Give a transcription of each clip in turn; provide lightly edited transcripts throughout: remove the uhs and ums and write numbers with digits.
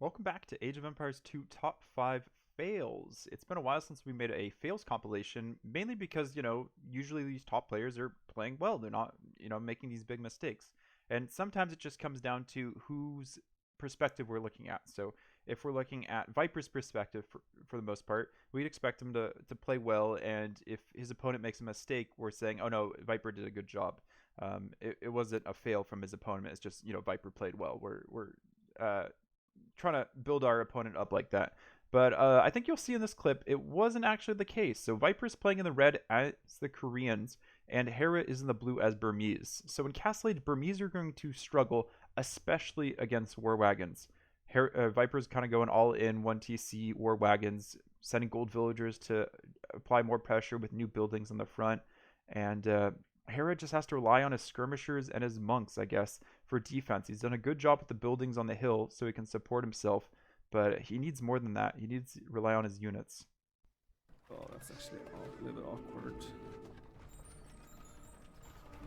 Welcome back to Age of Empires 2 Top 5 Fails. It's been a while since we made a fails compilation, mainly because, usually these top players are playing well. They're not, making these big mistakes. And sometimes it just comes down to whose perspective we're looking at. So if we're looking at Viper's perspective for the most part, we'd expect him to play well. And if his opponent makes a mistake, we're saying, oh no, Viper did a good job. It wasn't a fail from his opponent. It's just, Viper played well. We're trying to build our opponent up like that. But I think you'll see in this clip, it wasn't actually the case. So Viper's playing in the red as the Koreans, and Hera is in the blue as Burmese. So in Castle Age, Burmese are going to struggle, especially against war wagons. Viper's kind of going all in 1TC war wagons, sending gold villagers to apply more pressure with new buildings on the front. And Hera just has to rely on his skirmishers and his monks, I guess, for defense. He's done a good job with the buildings on the hill so he can support himself, but he needs more than that. He needs to rely on his units. Oh, that's actually a little bit awkward.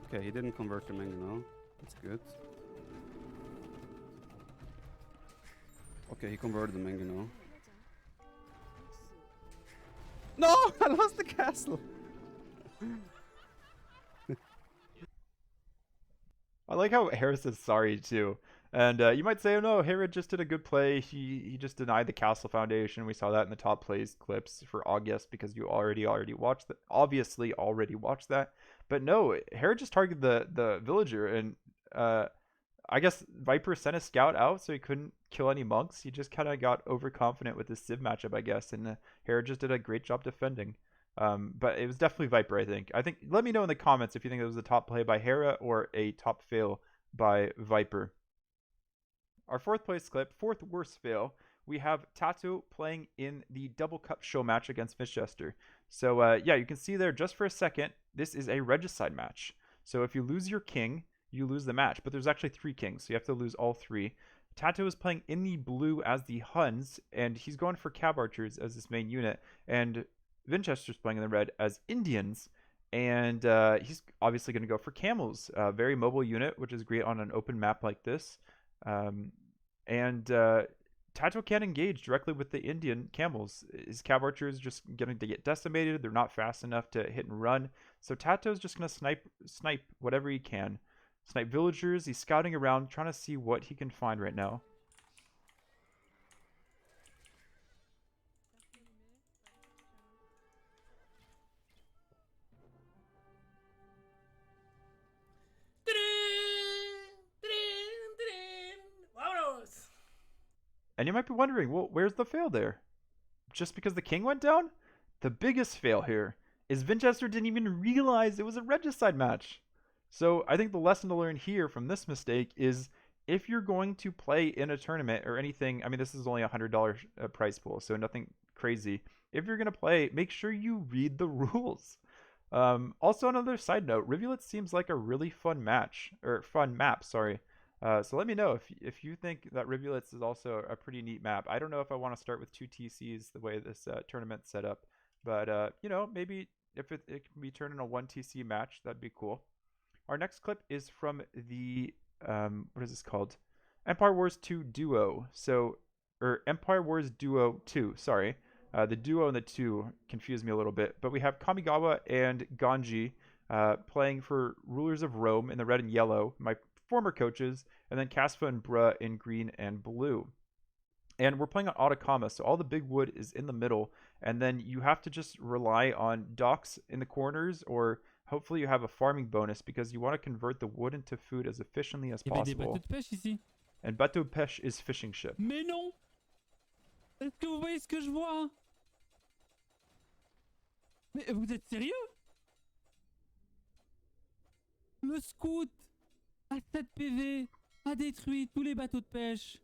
Okay, he didn't convert to mangonel. That's good. Okay, he converted the mangonel. No! I lost the castle! I like how Hera says sorry too. And you might say, oh no, Hera just did a good play. He just denied the castle foundation. We saw that in the top plays clips for August because you already watched that. Obviously, already watched that. But no, Hera just targeted the villager, and I guess Viper sent a scout out so he couldn't kill any monks. He just kind of got overconfident with this Civ matchup, I guess, and Hera just did a great job defending. But it was definitely Viper, I think. Let me know in the comments if you think it was a top play by Hera or a top fail by Viper. Our fourth place clip, fourth worst fail, we have TaToH playing in the double cup show match against Vinchester. So yeah, you can see there just for a second, this is a regicide match. So if you lose your king, you lose the match. But there's actually 3 kings, so you have to lose all 3. TaToH is playing in the blue as the Huns, and he's going for cab archers as his main unit. And Vinchester's playing in the red as Indians, and he's obviously going to go for camels. Very mobile unit, which is great on an open map like this. And TaToH can't engage directly with the Indian camels. His cab archer is just going to get decimated. They're not fast enough to hit and run. So TaToH is just going to snipe whatever he can. Snipe villagers. He's scouting around, trying to see what he can find right now. And you might be wondering, well, where's the fail there? Just because the king went down? The biggest fail here is Vinchester didn't even realize it was a regicide match. So I think the lesson to learn here from this mistake is if you're going to play in a tournament or anything, I mean, this is only a $100 prize pool, so nothing crazy. If you're going to play, make sure you read the rules. Also, another side note, Rivulet seems like a really fun match, or fun map, sorry. So let me know if you think that Rivulets is also a pretty neat map. I don't know if I want to start with 2 TCs the way this tournament's set up, but maybe if it can be turned in a 1 TC match, that'd be cool. Our next clip is from the what is this called? Empire Wars 2 Duo. Or Empire Wars Duo 2. Sorry, the Duo and the 2 confused me a little bit, but we have Kamigawa and Ganji playing for Rulers of Rome in the red and yellow. My former coaches, and then Kasva and Bruh in green and blue. And we're playing on Atacama, so all the big wood is in the middle, and then you have to just rely on docks in the corners, or hopefully you have a farming bonus because you want to convert the wood into food as efficiently as possible. And bateau de pêche is fishing ship. Mais non! Est-ce que vous voyez ce que je vois? Mais vous êtes sérieux? Le scout à 7 PV a détruit tous les bateaux de pêche.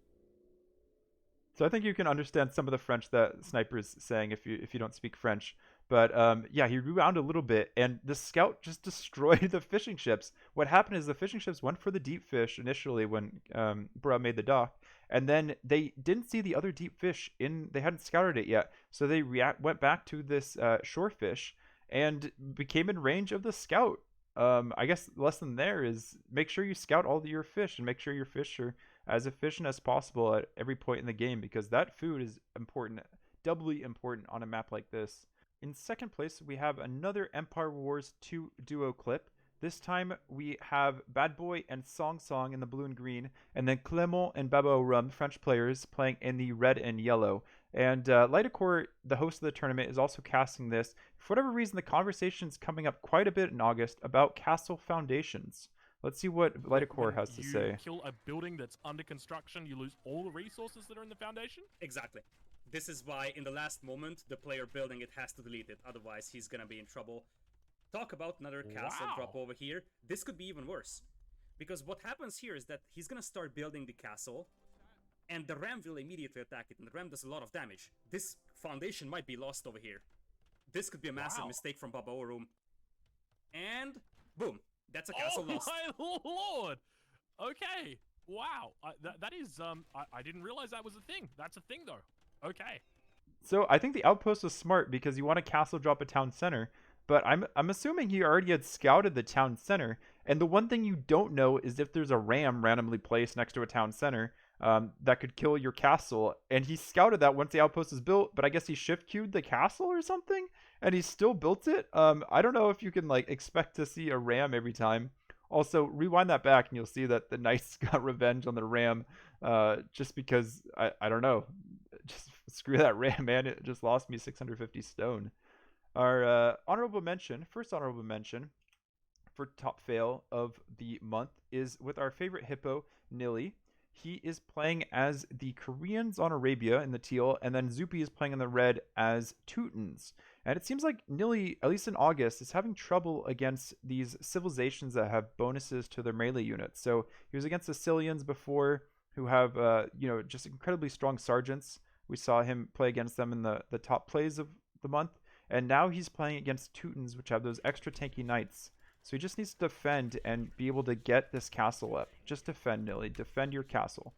So I think you can understand some of the French that Sniper's saying if you don't speak French. But yeah, he rewound a little bit, and the scout just destroyed the fishing ships. What happened is the fishing ships went for the deep fish initially when Bruh made the dock, and then they didn't see the other deep fish they hadn't scouted it yet. So they went back to this shore fish and became in range of the scout. I guess the lesson there is make sure you scout all your fish and make sure your fish are as efficient as possible at every point in the game, because that food is important, doubly important on a map like this. In second place, we have another Empire Wars 2 duo clip. This time we have Bad Boy and Song Song in the blue and green, and then Clément and Babo Rum, French players, playing in the red and yellow. And Lightacore, the host of the tournament, is also casting this. For whatever reason, the conversation's coming up quite a bit in August about castle foundations. Let's see what Lightacore has to say. You kill a building that's under construction, you lose all the resources that are in the foundation? Exactly. This is why in the last moment, the player building it has to delete it. Otherwise, he's gonna be in trouble. Talk about another castle drop over here. This could be even worse. Because what happens here is that he's gonna start building the castle, and the ram will immediately attack it, and the ram does a lot of damage. This foundation might be lost over here. This could be a massive mistake from Baba Room. And boom, that's a castle lost. Oh my lord! Okay, wow. That is, I didn't realize that was a thing. That's a thing though. Okay. So I think the outpost was smart because you want to castle drop a town center, but I'm assuming he already had scouted the town center, and the one thing you don't know is if there's a ram randomly placed next to a town center that could kill your castle, and he scouted that once the outpost is built, but I guess he shift queued the castle or something, and he still built it. I don't know if you can like expect to see a ram every time. Also, rewind that back and you'll see that the knights got revenge on the ram just because, I don't know, just screw that ram, man. It just lost me 650 stone. Our first honorable mention for top fail of the month is with our favorite hippo, Nili. He is playing as the Koreans on Arabia in the teal, and then Zupi is playing in the red as Teutons. And it seems like Nili, at least in August, is having trouble against these civilizations that have bonuses to their melee units. So he was against the Sicilians before, who have, just incredibly strong sergeants. We saw him play against them in the top plays of the month. And now he's playing against Teutons, which have those extra tanky knights. So he just needs to defend and be able to get this castle up. Just defend, Nili. Defend your castle.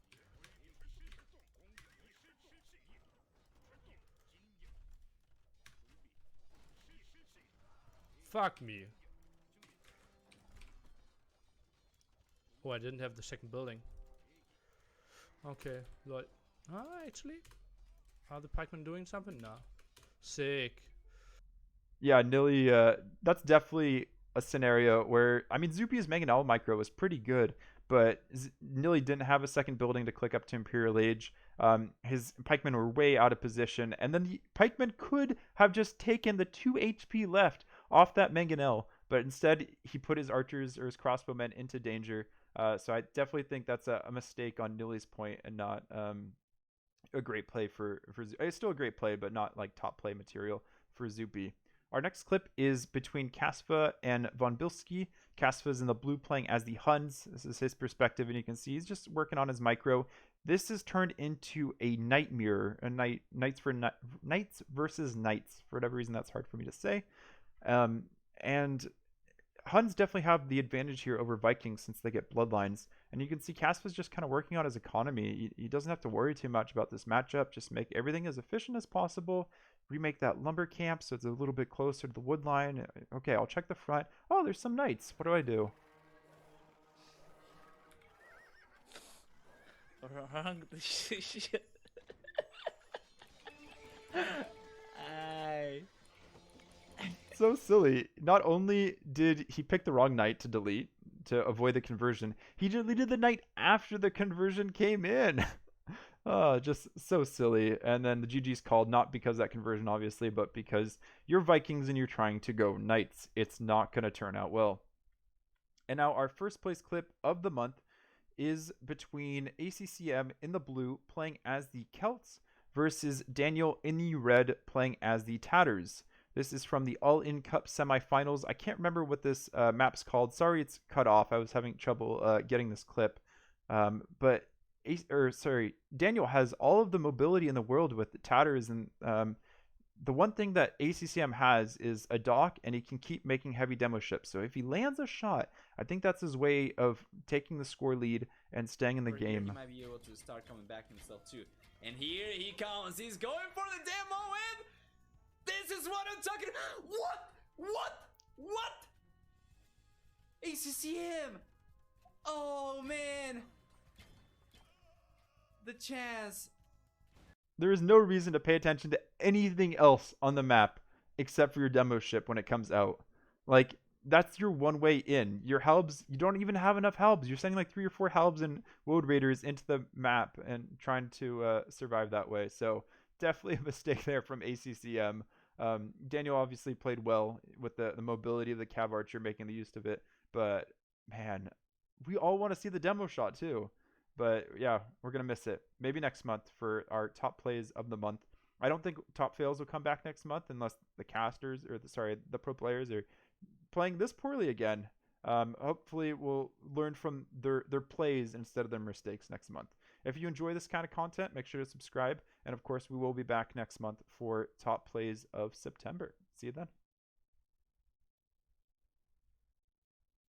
Fuck me. Oh, I didn't have the second building. Okay, Lloyd. Actually? Are the pikemen doing something? No. Sick. Yeah, Nili, that's definitely a scenario where, I mean, Zupi's mangonel micro was pretty good, but Nili didn't have a second building to click up to Imperial Age. His pikemen were way out of position, and then the pikemen could have just taken the 2 HP left off that mangonel, but instead he put his archers or his crossbowmen into danger. So I definitely think that's a mistake on Nili's point, and not a great play for it's still a great play, but not like top play material for Zupi. Our next clip is between Kasva and VonBilskie. Kasva is in the blue playing as the Huns. This is his perspective, and you can see he's just working on his micro. This is turned into a night mirror, knights versus knights. For whatever reason, that's hard for me to say. And Huns definitely have the advantage here over Vikings since they get bloodlines. And you can see Kasva's just kind of working on his economy. He doesn't have to worry too much about this matchup. Just make everything as efficient as possible. Remake that lumber camp so it's a little bit closer to the wood line. Okay, I'll check the front. Oh, there's some knights. What do I do? Wrong decision. So silly. Not only did he pick the wrong knight to delete to avoid the conversion, he deleted the knight after the conversion came in. Oh, just so silly. And then the GG's called, not because of that conversion, obviously, but because you're Vikings and you're trying to go knights. It's not going to turn out well. And now our first place clip of the month is between ACCM in the blue playing as the Celts versus Daniel in the red playing as the Tatters. This is from the All-In Cup semifinals. I can't remember what this map's called. Sorry, it's cut off. I was having trouble getting this clip. Daniel has all of the mobility in the world with the Tatters, and the one thing that ACCM has is a dock, and he can keep making heavy demo ships. So if he lands a shot, I think that's his way of taking the score lead and staying in the game. He might be able to start coming back himself too. And here he comes. He's going for the demo win. This is what I'm talking. What? ACCM. Oh man. the chance. There is no reason to pay attention to anything else on the map except for your demo ship when it comes out. Like, that's your one way in. Your halbs, you don't even have enough halbs. You're sending like 3 or 4 halbs and woad raiders into the map and trying to survive that way. So definitely a mistake there from ACCM. Daniel obviously played well with the mobility of the Cav Archer, making the use of it. But man, we all want to see the demo shot too. But yeah, we're going to miss it. Maybe next month for our top plays of the month. I don't think top fails will come back next month unless the casters or the pro players are playing this poorly again. Hopefully we'll learn from their plays instead of their mistakes next month. If you enjoy this kind of content, make sure to subscribe. And of course, we will be back next month for top plays of September. See you then.